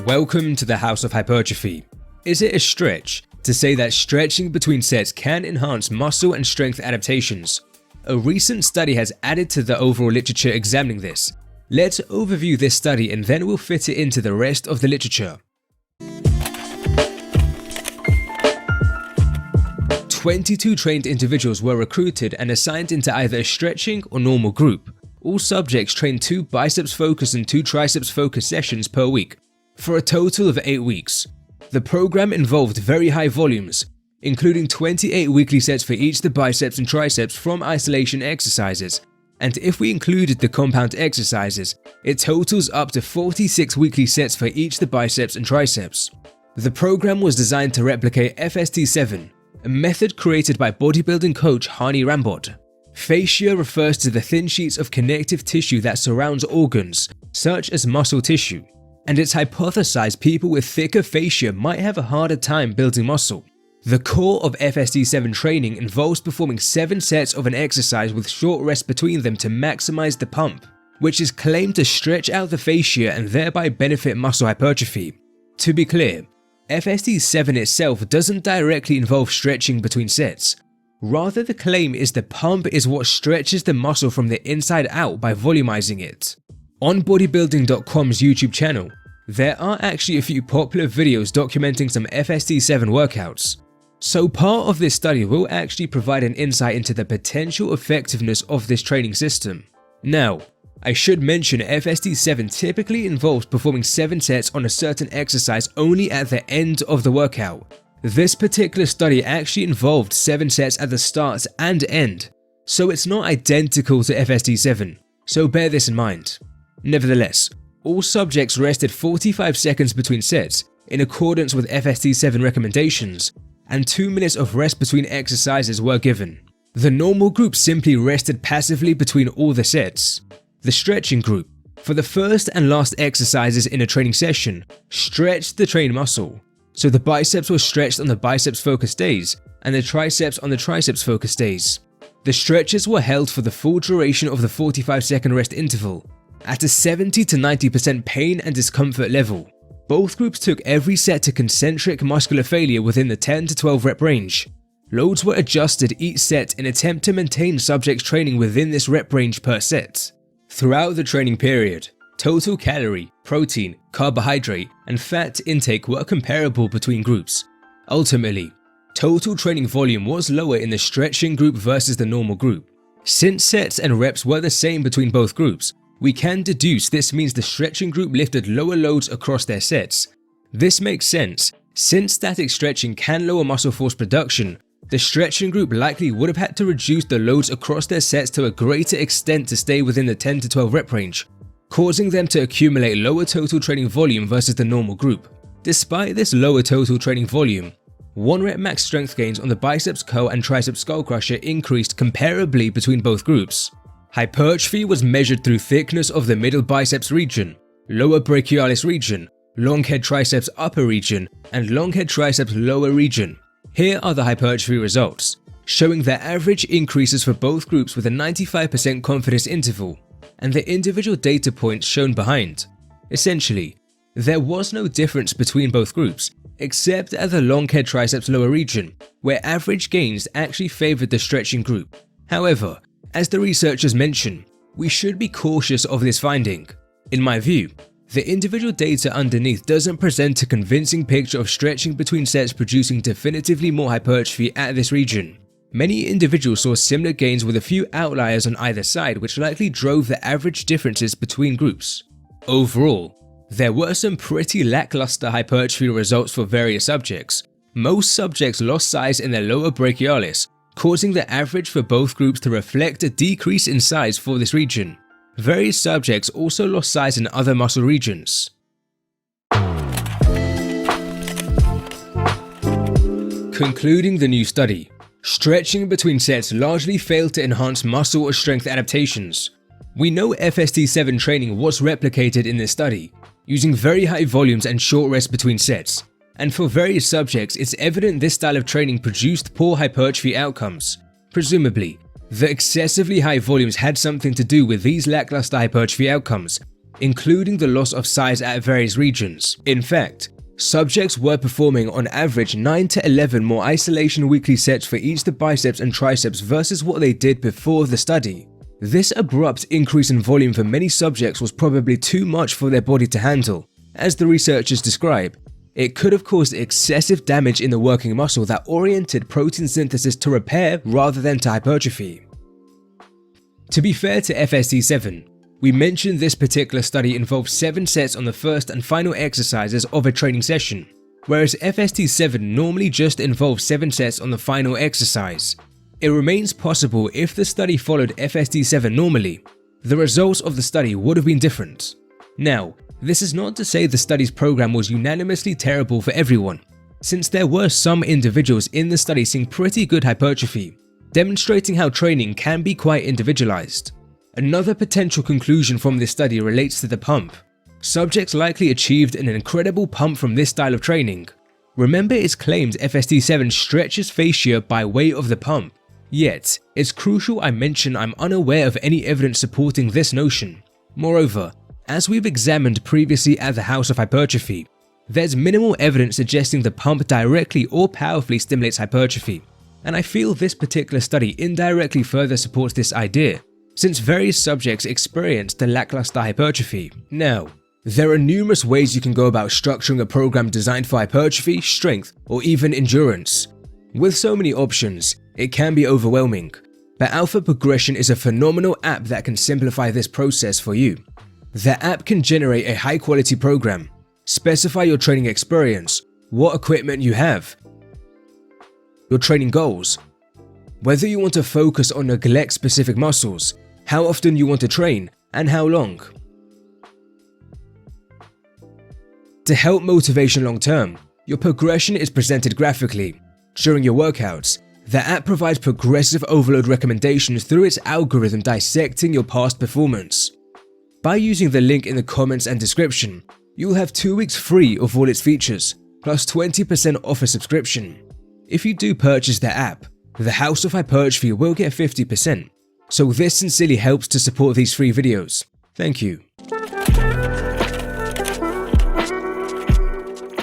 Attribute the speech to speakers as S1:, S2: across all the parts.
S1: Welcome to the House of Hypertrophy. Is it a stretch to say that stretching between sets can enhance muscle and strength adaptations? A recent study has added to the overall literature examining this. Let's overview this study and then we'll fit it into the rest of the literature. 22 trained individuals were recruited and assigned into either a stretching or normal group. All subjects trained 2 biceps focus and 2 triceps focus sessions per week, for a total of 8 weeks. The program involved very high volumes, including 28 weekly sets for each the biceps and triceps from isolation exercises, and if we included the compound exercises, it totals up to 46 weekly sets for each the biceps and triceps. The program was designed to replicate FST7, a method created by bodybuilding coach Hani Rambod. Fascia refers to the thin sheets of connective tissue that surrounds organs, such as muscle tissue, and it's hypothesized people with thicker fascia might have a harder time building muscle. The core of FST7 training involves performing 7 sets of an exercise with short rests between them to maximize the pump, which is claimed to stretch out the fascia and thereby benefit muscle hypertrophy. To be clear, FST7 itself doesn't directly involve stretching between sets. Rather, the claim is the pump is what stretches the muscle from the inside out by volumizing it. On bodybuilding.com's YouTube channel, there are actually a few popular videos documenting some FST7 workouts. So part of this study will actually provide an insight into the potential effectiveness of this training system. Now, I should mention FST7 typically involves performing 7 sets on a certain exercise only at the end of the workout. This particular study actually involved 7 sets at the start and end, so it's not identical to FST7, so bear this in mind. Nevertheless, all subjects rested 45 seconds between sets in accordance with FST7 recommendations, and 2 minutes of rest between exercises were given. The normal group simply rested passively between all the sets. The stretching group, for the first and last exercises in a training session, stretched the trained muscle. So the biceps were stretched on the biceps focus days and the triceps on the triceps focus days. The stretches were held for the full duration of the 45-second rest interval, at a 70 to 90% pain and discomfort level. Both groups took every set to concentric muscular failure within the 10 to 12 rep range. Loads were adjusted each set in attempt to maintain subjects training within this rep range per set. Throughout the training period, total calorie, protein, carbohydrate, and fat intake were comparable between groups. Ultimately, total training volume was lower in the stretching group versus the normal group. Since sets and reps were the same between both groups, we can deduce this means the stretching group lifted lower loads across their sets. This makes sense, since static stretching can lower muscle force production. The stretching group likely would have had to reduce the loads across their sets to a greater extent to stay within the 10 to 12 rep range, causing them to accumulate lower total training volume versus the normal group. Despite this lower total training volume, 1 rep max strength gains on the biceps curl and triceps skull crusher increased comparably between both groups. Hypertrophy was measured through thickness of the middle biceps region, lower brachialis region, long head triceps upper region, and long head triceps lower region. Here are the hypertrophy results, showing the average increases for both groups with a 95% confidence interval, and the individual data points shown behind. Essentially, there was no difference between both groups, except at the long head triceps lower region, where average gains actually favored the stretching group. However, as the researchers mention, we should be cautious of this finding. In my view, the individual data underneath doesn't present a convincing picture of stretching between sets producing definitively more hypertrophy at this region. Many individuals saw similar gains with a few outliers on either side, which likely drove the average differences between groups. Overall, there were some pretty lackluster hypertrophy results for various subjects. Most subjects lost size in their lower brachialis, causing the average for both groups to reflect a decrease in size for this region. Various subjects also lost size in other muscle regions. Concluding the new study, stretching between sets largely failed to enhance muscle or strength adaptations. We know FST7 training was replicated in this study, using very high volumes and short rests between sets. And for various subjects, it's evident this style of training produced poor hypertrophy outcomes. Presumably, the excessively high volumes had something to do with these lackluster hypertrophy outcomes, including the loss of size at various regions. In fact, subjects were performing on average 9 to 11 more isolation weekly sets for each the biceps and triceps versus what they did before the study. This abrupt increase in volume for many subjects was probably too much for their body to handle. As the researchers describe, it could have caused excessive damage in the working muscle that oriented protein synthesis to repair rather than to hypertrophy. To be fair to FST7, we mentioned this particular study involved 7 sets on the first and final exercises of a training session, whereas FST7 normally just involves 7 sets on the final exercise. It remains possible if the study followed FST7 normally, the results of the study would have been different. Now, this is not to say the study's program was unanimously terrible for everyone, since there were some individuals in the study seeing pretty good hypertrophy, demonstrating how training can be quite individualized. Another potential conclusion from this study relates to the pump. Subjects likely achieved an incredible pump from this style of training. Remember, it's claimed FST7 stretches fascia by way of the pump. Yet, it's crucial I mention I'm unaware of any evidence supporting this notion. Moreover, as we've examined previously at the House of Hypertrophy, there's minimal evidence suggesting the pump directly or powerfully stimulates hypertrophy, and I feel this particular study indirectly further supports this idea, since various subjects experienced the lackluster hypertrophy. Now, there are numerous ways you can go about structuring a program designed for hypertrophy, strength, or even endurance. With so many options, it can be overwhelming, but Alpha Progression is a phenomenal app that can simplify this process for you. The app can generate a high-quality program, specify your training experience, what equipment you have, your training goals, whether you want to focus or neglect specific muscles, how often you want to train, and how long. To help motivation long-term, your progression is presented graphically. During your workouts, the app provides progressive overload recommendations through its algorithm dissecting your past performance. By using the link in the comments and description, you'll have 2 weeks free of all its features, plus 20% off a subscription. If you do purchase the app, the House of Hypertrophy will get 50%, so this sincerely helps to support these free videos. Thank you.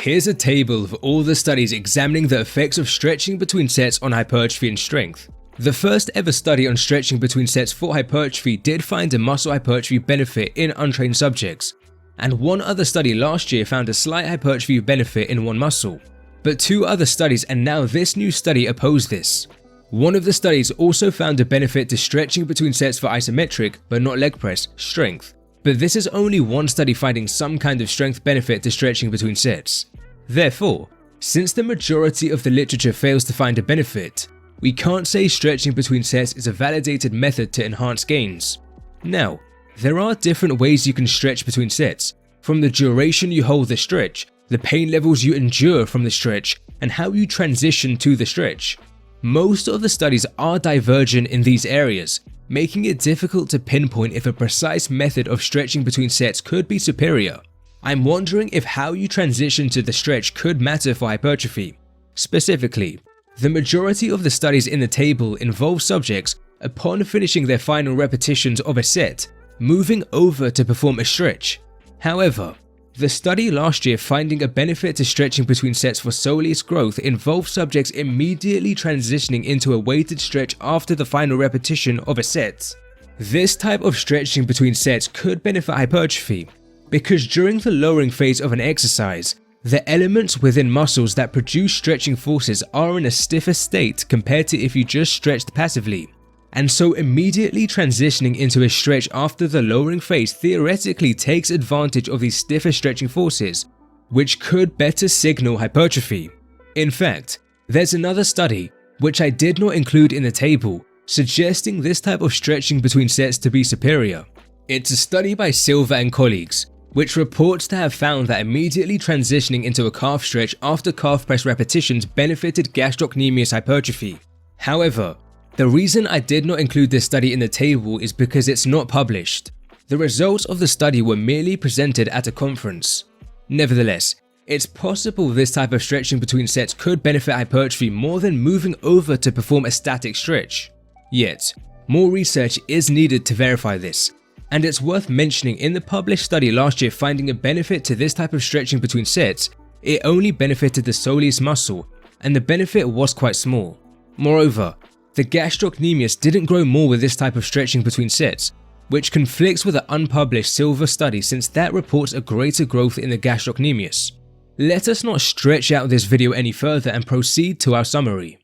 S1: Here's a table of all the studies examining the effects of stretching between sets on hypertrophy and strength. The first ever study on stretching between sets for hypertrophy did find a muscle hypertrophy benefit in untrained subjects, and one other study last year found a slight hypertrophy benefit in one muscle. But 2 other studies and now this new study oppose this. One of the studies also found a benefit to stretching between sets for isometric, but not leg press, strength. But this is only one study finding some kind of strength benefit to stretching between sets. Therefore, since the majority of the literature fails to find a benefit, we can't say stretching between sets is a validated method to enhance gains. Now, there are different ways you can stretch between sets, from the duration you hold the stretch, the pain levels you endure from the stretch, and how you transition to the stretch. Most of the studies are divergent in these areas, making it difficult to pinpoint if a precise method of stretching between sets could be superior. I'm wondering if how you transition to the stretch could matter for hypertrophy. Specifically, the majority of the studies in the table involve subjects, upon finishing their final repetitions of a set, moving over to perform a stretch. However, the study last year finding a benefit to stretching between sets for soleus growth involved subjects immediately transitioning into a weighted stretch after the final repetition of a set. This type of stretching between sets could benefit hypertrophy, because during the lowering phase of an exercise, the elements within muscles that produce stretching forces are in a stiffer state compared to if you just stretched passively. And so immediately transitioning into a stretch after the lowering phase theoretically takes advantage of these stiffer stretching forces, which could better signal hypertrophy. In fact, there's another study, which I did not include in the table, suggesting this type of stretching between sets to be superior. It's a study by Silva and colleagues, which reports to have found that immediately transitioning into a calf stretch after calf press repetitions benefited gastrocnemius hypertrophy. However, the reason I did not include this study in the table is because it's not published. The results of the study were merely presented at a conference. Nevertheless, it's possible this type of stretching between sets could benefit hypertrophy more than moving over to perform a static stretch. Yet, more research is needed to verify this, And it's worth mentioning, in the published study last year finding a benefit to this type of stretching between sets, it only benefited the soleus muscle, and the benefit was quite small. Moreover, the gastrocnemius didn't grow more with this type of stretching between sets, which conflicts with the unpublished Silver study since that reports a greater growth in the gastrocnemius. Let us not stretch out this video any further and proceed to our summary.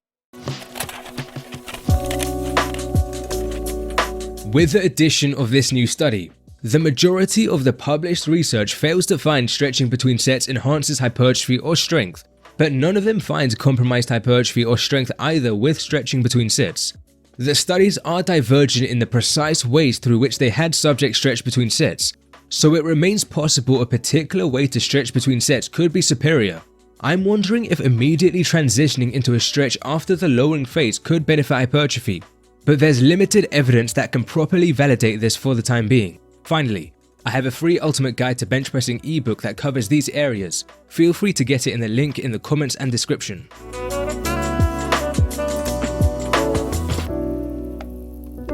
S1: With the addition of this new study, the majority of the published research fails to find stretching between sets enhances hypertrophy or strength, but none of them finds compromised hypertrophy or strength either with stretching between sets. The studies are divergent in the precise ways through which they had subjects stretch between sets, so it remains possible a particular way to stretch between sets could be superior. I'm wondering if immediately transitioning into a stretch after the lowering phase could benefit hypertrophy, but there's limited evidence that can properly validate this for the time being. Finally, I have a free ultimate guide to bench pressing ebook that covers these areas. Feel free to get it in the link in the comments and description.